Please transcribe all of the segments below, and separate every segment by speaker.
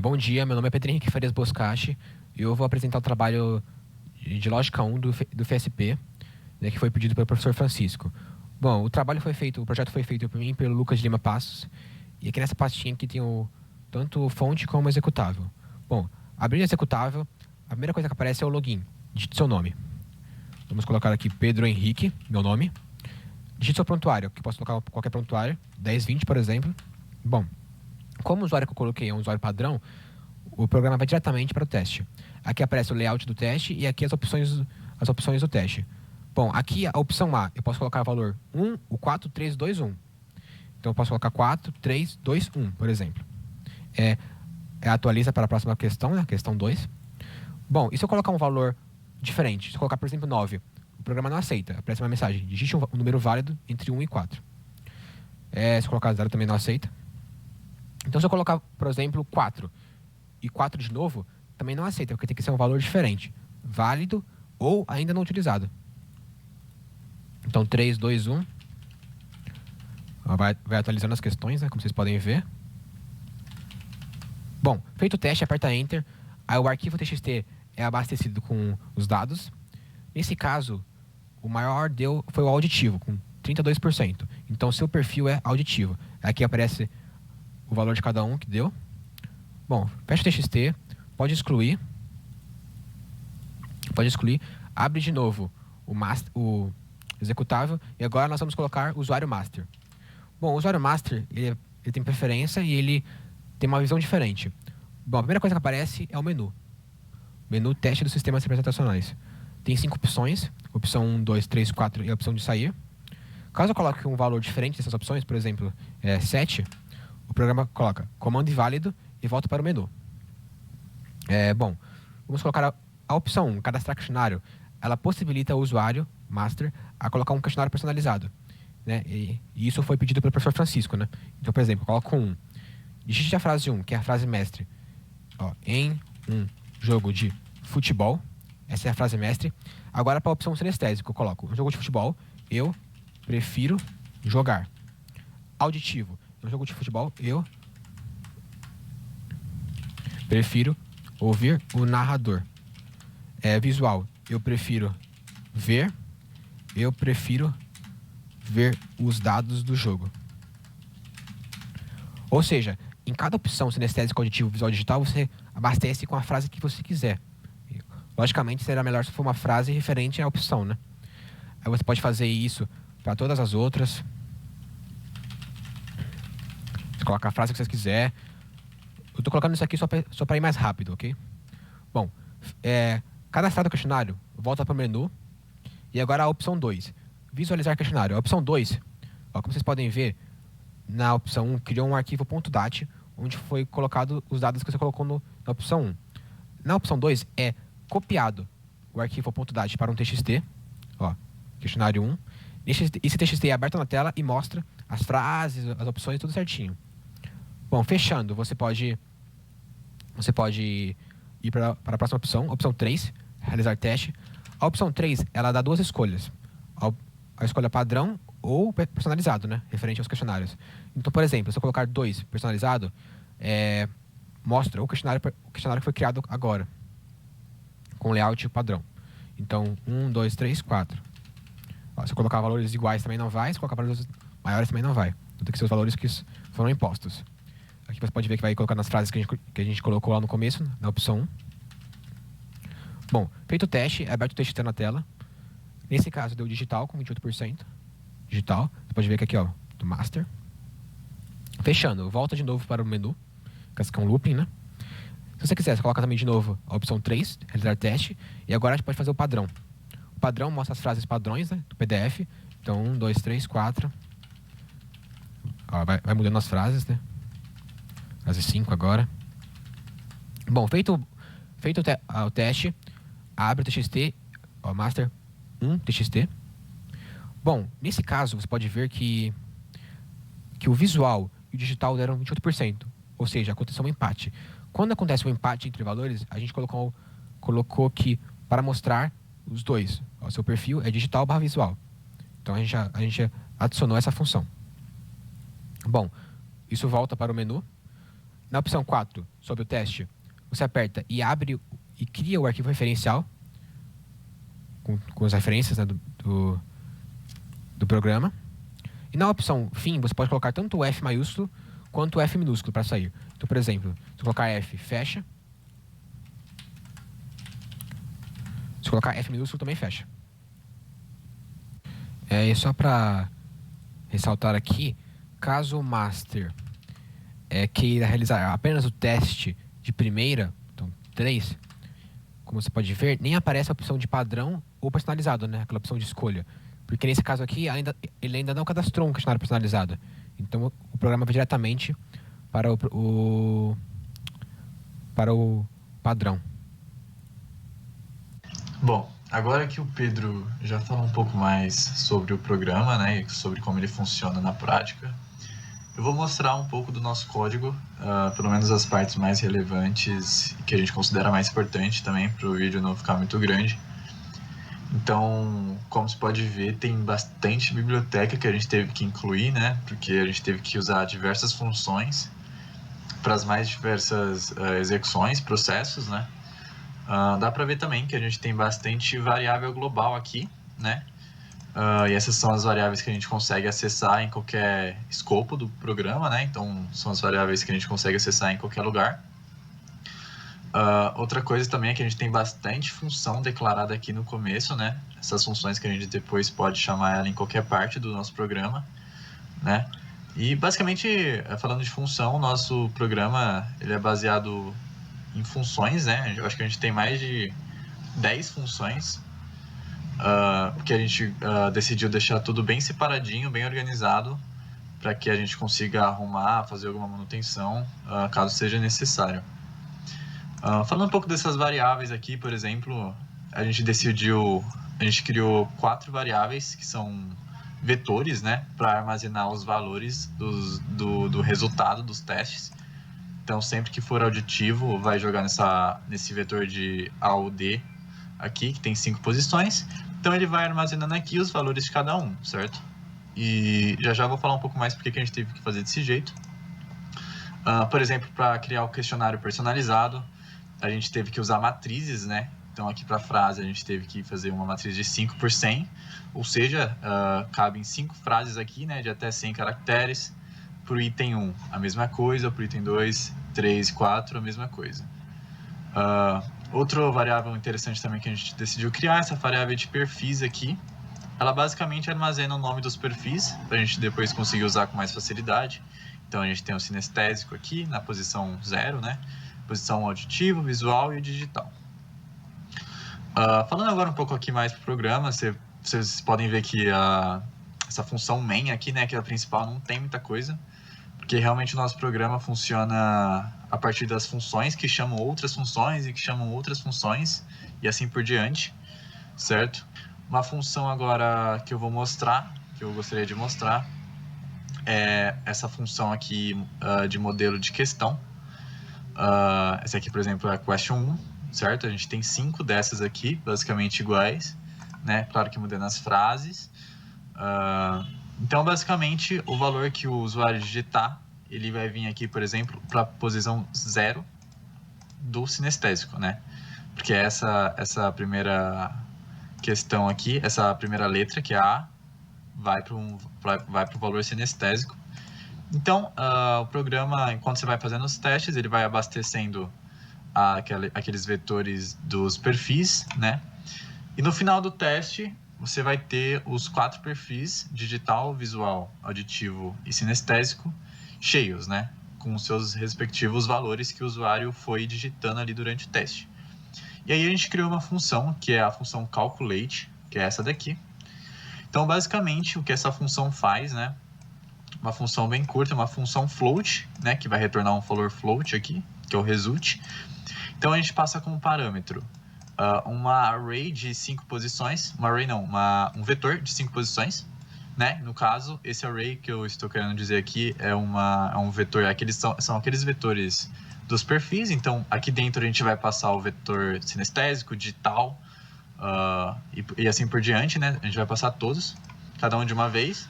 Speaker 1: Bom dia, meu nome é Pedro Henrique Farias Boscachi e eu vou apresentar o trabalho de Lógica 1 do FSP, né, que foi pedido pelo professor Francisco. Bom, o projeto foi feito por mim e pelo Lucas de Lima Passos, e aqui nessa pastinha aqui tem tanto fonte como executável. Bom, abrindo o executável, a primeira coisa que aparece é o login, digite seu nome. Vamos colocar aqui Pedro Henrique, meu nome. Digite seu prontuário, que posso colocar qualquer prontuário, 1020, por exemplo. Bom, como o usuário que eu coloquei é um usuário padrão, o programa vai diretamente para o teste. Aqui aparece o layout do teste e aqui as opções do teste. Bom, aqui a opção A, eu posso colocar o valor 1, o 4, 3, 2, 1. Então eu posso colocar 4, 3, 2, 1, por exemplo. Atualiza para a próxima questão, né? Questão 2. Bom, e se eu colocar um valor diferente? Se eu colocar, por exemplo, 9, o programa não aceita. Aparece uma mensagem, digite um número válido entre 1 e 4. Se eu colocar 0 também não aceita. Então se eu colocar, por exemplo, 4 e 4 de novo, também não aceita, porque tem que ser um valor diferente. Válido ou ainda não utilizado. Então 3, 2, 1. Vai atualizando as questões, né, como vocês podem ver. Bom, feito o teste, aperta Enter. Aí o arquivo TXT é abastecido com os dados. Nesse caso, o maior foi o auditivo, com 32%. Então, seu perfil é auditivo. Aqui aparece o valor de cada um que deu. Bom, fecha o TXT, pode excluir. Abre de novo o executável. E agora nós vamos colocar o usuário master. Bom, o usuário master, ele tem preferência e ele tem uma visão diferente. Bom, a primeira coisa que aparece é o menu. Menu teste dos sistemas representacionais. Tem 5 opções. Opção 1, 2, 3, 4 e a opção de sair. Caso eu coloque um valor diferente dessas opções, por exemplo, 7, o programa coloca comando inválido e volta para o menu. Bom, vamos colocar a opção 1, cadastrar questionário. Ela possibilita o usuário, master, a colocar um questionário personalizado. Né? E isso foi pedido pelo professor Francisco. Né? Então, por exemplo, eu coloco 1. Digite a frase 1, que é a frase mestre. Em um jogo de futebol. Essa é a frase mestre. Agora, para a opção sinestésica, eu coloco um jogo de futebol, eu prefiro jogar. Auditivo. Um jogo de futebol, eu prefiro ouvir o narrador. Visual, eu prefiro ver os dados do jogo. Ou seja, em cada opção sinestésico, auditivo, visual, digital, você abastece com a frase que você quiser. Logicamente, será melhor se for uma frase referente à opção, né? Aí você pode fazer isso para todas as outras. Você coloca a frase que você quiser. Eu estou colocando isso aqui só para ir mais rápido, ok? Bom, cadastrado o questionário, volta para o menu. E agora a opção 2, visualizar questionário. A opção 2, como vocês podem ver, na opção 1, criou um arquivo .dat, onde foi colocado os dados que você colocou na opção 1. Na opção 2, é copiado o arquivo .dat para um TXT, questionário 1. Esse TXT é aberto na tela e mostra as frases, as opções, tudo certinho. Bom, fechando, você pode ir para a próxima opção 3, realizar teste. A opção 3, ela dá duas escolhas. A escolha padrão ou personalizado, né? Referente aos questionários. Então, por exemplo, se eu colocar 2 personalizado, mostra o questionário que foi criado agora, com layout padrão. Então, 1, 2, 3, 4. Se eu colocar valores iguais também não vai, se eu colocar valores maiores também não vai. Então, tem que ser os valores que foram impostos. Aqui você pode ver que vai colocar nas frases que a gente colocou lá no começo, na opção 1. Bom, feito o teste, é aberto o TXT na tela. Nesse caso, deu digital com 28%. Digital. Você pode ver que aqui, do master. Fechando, volta de novo para o menu, que é um looping, né? Se você quiser, você coloca também de novo a opção 3, realizar teste. E agora a gente pode fazer o padrão. O padrão mostra as frases padrões, né, do PDF. Então, 1, 2, 3, 4. Vai mudando as frases, né? Frase 5 agora. Bom, feito o teste, abre o TXT, master 1 TXT. Bom, nesse caso, você pode ver que o visual e o digital deram 28%. Ou seja, aconteceu um empate. Quando acontece um empate entre valores, a gente colocou que para mostrar os dois. O seu perfil é digital / visual. Então a gente adicionou essa função. Bom, isso volta para o menu. Na opção 4, sobre o teste, você aperta e abre e cria o arquivo referencial com as referências, né, do programa. E na opção fim, você pode colocar tanto o F maiúsculo quanto o F minúsculo para sair. Então, por exemplo, se eu colocar F, fecha. Se eu colocar F minúsculo, também fecha. E só para ressaltar aqui, caso o master queira realizar apenas o teste de primeira, então 3, como você pode ver, nem aparece a opção de padrão ou personalizado, né? Aquela opção de escolha. Porque nesse caso aqui, ele ainda não cadastrou um questionário personalizado. Então, o programa vai diretamente para para o padrão.
Speaker 2: Bom, agora que o Pedro já falou um pouco mais sobre o programa, né, e sobre como ele funciona na prática, eu vou mostrar um pouco do nosso código, pelo menos as partes mais relevantes que a gente considera mais importante também para o vídeo não ficar muito grande. Então, como você pode ver, tem bastante biblioteca que a gente teve que incluir, né, porque a gente teve que usar diversas funções para as mais diversas execuções, processos, né. Dá para ver também que a gente tem bastante variável global aqui, né? E essas são as variáveis que a gente consegue acessar em qualquer escopo do programa, né? Então, são as variáveis que a gente consegue acessar em qualquer lugar. Outra coisa também é que a gente tem bastante função declarada aqui no começo, né? Essas funções que a gente depois pode chamar ela em qualquer parte do nosso programa, né? E basicamente, falando de função, o nosso programa ele é baseado em funções, né? Eu acho que a gente tem mais de 10 funções, porque a gente decidiu deixar tudo bem separadinho, bem organizado, para que a gente consiga arrumar, fazer alguma manutenção, caso seja necessário. Falando um pouco dessas variáveis aqui, por exemplo, a gente criou 4 variáveis que são vetores, né, para armazenar os valores do resultado dos testes. Então, sempre que for auditivo, vai jogar nesse vetor de A ou D aqui, que tem 5 posições. Então, ele vai armazenando aqui os valores de cada um, certo? E já vou falar um pouco mais porque que a gente teve que fazer desse jeito. Por exemplo, para criar o questionário personalizado, a gente teve que usar matrizes, né? Então, aqui para a frase, a gente teve que fazer uma matriz de 5 por 100, ou seja, cabem 5 frases aqui, né, de até 100 caracteres. Para o item 1, a mesma coisa. Para o item 2, 3 e 4, a mesma coisa. Outra variável interessante também que a gente decidiu criar, essa variável de perfis aqui. Ela basicamente armazena o nome dos perfis, para a gente depois conseguir usar com mais facilidade. Então, a gente tem o sinestésico aqui, na posição 0, né? Posição auditivo, visual e digital. Falando agora um pouco aqui mais para o programa, vocês podem ver que essa função main aqui, né, que é a principal, não tem muita coisa, porque realmente o nosso programa funciona a partir das funções que chamam outras funções e que chamam outras funções, e assim por diante, certo? Uma função agora que eu vou mostrar, que eu gostaria de mostrar, é essa função aqui de modelo de questão. Essa aqui, por exemplo, é a question 1, certo? A gente tem 5 dessas aqui, basicamente iguais, né? Claro que mudando as frases. Então, basicamente, o valor que o usuário digitar, ele vai vir aqui, por exemplo, para a posição 0 do sinestésico, né? Porque essa primeira questão aqui, essa primeira letra, que é A, vai para o valor sinestésico. Então, o programa, enquanto você vai fazendo os testes, ele vai abastecendo aqueles vetores dos perfis, né? E no final do teste, você vai ter os 4 perfis, digital, visual, auditivo e sinestésico, cheios, né? Com os seus respectivos valores que o usuário foi digitando ali durante o teste. E aí a gente criou uma função, que é a função calculate, que é essa daqui. Então, basicamente, o que essa função faz, né? Uma função bem curta, uma função float, né? Que vai retornar um valor float aqui, que é o result. Então, a gente passa como parâmetro uma array de 5 posições, um vetor de 5 posições, né? No caso, esse array que eu estou querendo dizer aqui é um vetor, são aqueles vetores dos perfis. Então, aqui dentro a gente vai passar o vetor sinestésico, digital e assim por diante, né? A gente vai passar todos, cada um de uma vez.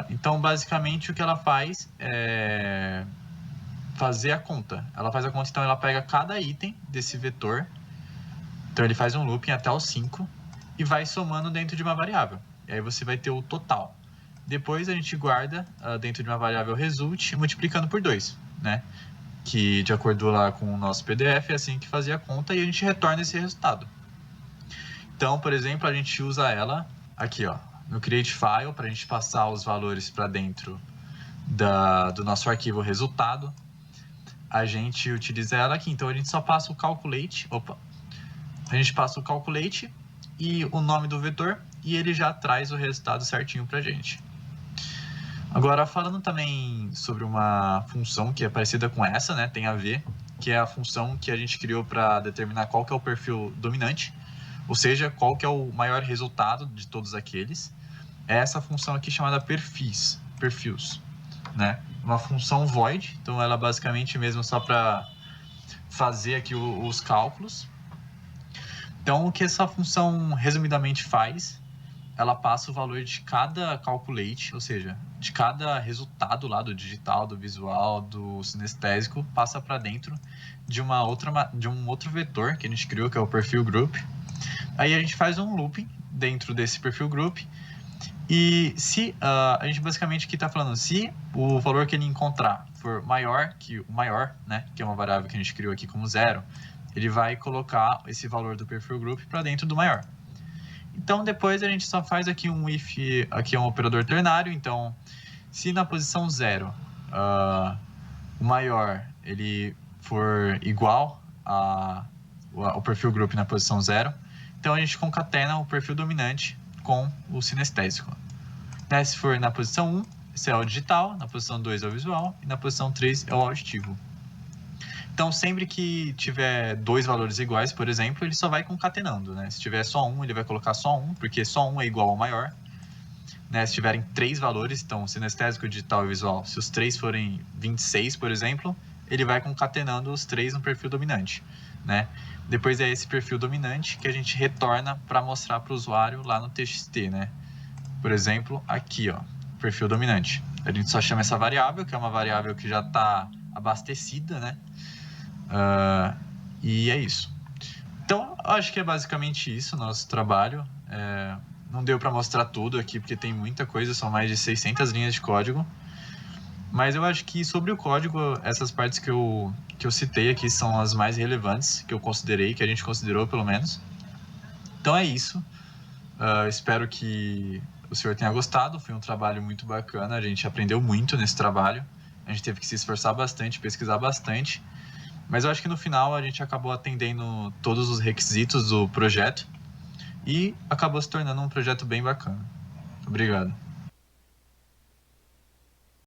Speaker 2: Então, basicamente, o que ela faz é fazer a conta. Ela faz a conta, então ela pega cada item desse vetor. Então ele faz um looping até o 5 e vai somando dentro de uma variável. E aí você vai ter o total. Depois a gente guarda dentro de uma variável result multiplicando por 2, né? Que de acordo lá com o nosso PDF é assim que fazia a conta e a gente retorna esse resultado. Então, por exemplo, a gente usa ela aqui, ó, no create file para a gente passar os valores para dentro do nosso arquivo resultado. A gente utiliza ela aqui, então a gente só passa o calculate, a gente passa o calculate e o nome do vetor e ele já traz o resultado certinho para a gente. Agora, falando também sobre uma função que é parecida com essa, né, tem a ver, que é a função que a gente criou para determinar qual que é o perfil dominante, ou seja, qual que é o maior resultado de todos aqueles. É essa função aqui chamada perfis, né? Uma função void, então ela basicamente mesmo só para fazer aqui os cálculos. Então, o que essa função resumidamente faz, ela passa o valor de cada calculate, ou seja, de cada resultado lá do digital, do visual, do sinestésico, passa para dentro de um outro vetor que a gente criou, que é o perfil group. Aí a gente faz um looping dentro desse perfil group e se a gente basicamente aqui está falando, se o valor que ele encontrar for maior que o maior, né, que é uma variável que a gente criou aqui como 0, ele vai colocar esse valor do perfil group para dentro do maior. Então, depois a gente só faz aqui um if, aqui é um operador ternário, então, se na posição 0 o maior ele for igual ao perfil group na posição 0, então a gente concatena o perfil dominante com o sinestésico. Né? Se for na posição 1, esse é o digital, na posição 2 é o visual e na posição 3 é o auditivo. Então, sempre que tiver dois valores iguais, por exemplo, ele só vai concatenando, né? Se tiver só um, ele vai colocar só um, porque só um é igual ao maior. Né? Se tiverem três valores, então, sinestésico, digital e visual, se os três forem 26, por exemplo, ele vai concatenando os três no perfil dominante, né? Depois é esse perfil dominante que a gente retorna para mostrar para o usuário lá no TXT, né? Por exemplo, aqui, ó, perfil dominante. A gente só chama essa variável, que é uma variável que já está abastecida, né? E é isso. Então, acho que é basicamente isso o nosso trabalho. Não deu para mostrar tudo aqui, porque tem muita coisa, são mais de 600 linhas de código. Mas eu acho que sobre o código, essas partes que eu citei aqui são as mais relevantes, que eu considerei, que a gente considerou pelo menos. Então é isso. Espero que o senhor tenha gostado, foi um trabalho muito bacana, a gente aprendeu muito nesse trabalho. A gente teve que se esforçar bastante, pesquisar bastante. Mas eu acho que no final a gente acabou atendendo todos os requisitos do projeto e acabou se tornando um projeto bem bacana. Obrigado.